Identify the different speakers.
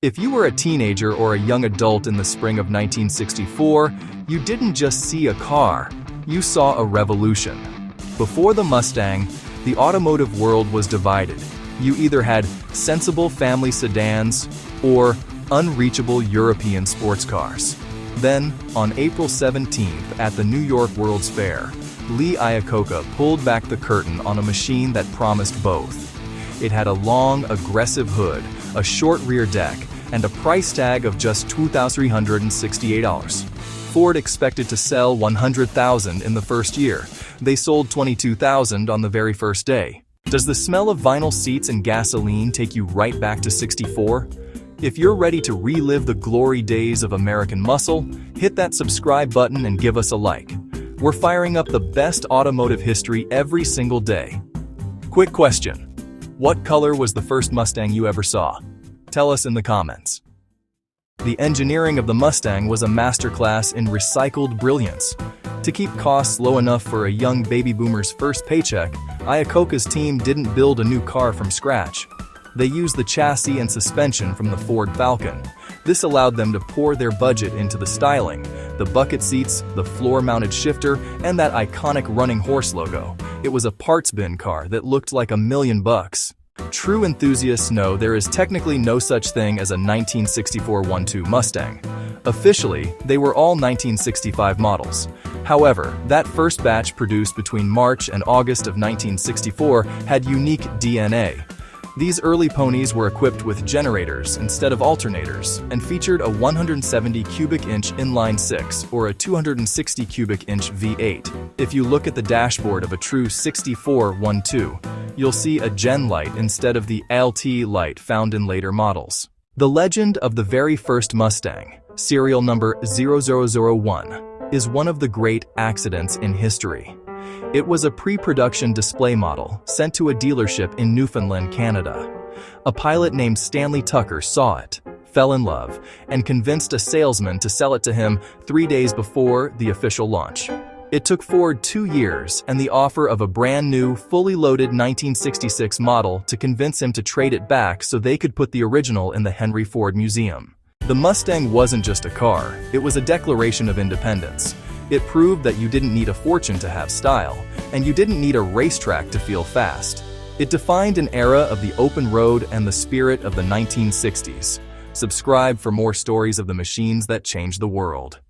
Speaker 1: If you were a teenager or a young adult in the spring of 1964, you didn't just see a car, you saw a revolution. Before the Mustang, the automotive world was divided. You either had sensible family sedans or unreachable European sports cars. Then, on April 17th at the New York World's Fair, Lee Iacocca pulled back the curtain on a machine that promised both. It had a long, aggressive hood, a short rear deck, and a price tag of just $2,368. Ford expected to sell 100,000 in the first year. They sold 22,000 on the very first day. Does the smell of vinyl seats and gasoline take you right back to '64? If you're ready to relive the glory days of American muscle, hit that subscribe button and give us a like. We're firing up the best automotive history every single day. Quick question. What color was the first Mustang you ever saw? Tell us in the comments. The engineering of the Mustang was a masterclass in recycled brilliance. To keep costs low enough for a young baby boomer's first paycheck, Iacocca's team didn't build a new car from scratch. They used the chassis and suspension from the Ford Falcon. This allowed them to pour their budget into the styling, the bucket seats, the floor-mounted shifter, and that iconic running horse logo. It was a parts bin car that looked like $1 million. True enthusiasts know there is technically no such thing as a 1964 1.2 Mustang. Officially, they were all 1965 models. However, that first batch produced between March and August of 1964 had unique DNA. These early ponies were equipped with generators instead of alternators and featured a 170 cubic inch inline-six or a 260 cubic inch V8. If you look at the dashboard of a true '64 1.2, you'll see a gen light instead of the LT light found in later models. The legend of the very first Mustang, serial number 0001, is one of the great accidents in history. It was a pre-production display model sent to a dealership in Newfoundland, Canada. A pilot named Stanley Tucker saw it, fell in love, and convinced a salesman to sell it to him 3 days before the official launch. It took Ford 2 years and the offer of a brand new, fully loaded 1966 model to convince him to trade it back so they could put the original in the Henry Ford Museum. The Mustang wasn't just a car, it was a declaration of independence. It proved that you didn't need a fortune to have style, and you didn't need a racetrack to feel fast. It defined an era of the open road and the spirit of the 1960s. Subscribe for more stories of the machines that changed the world.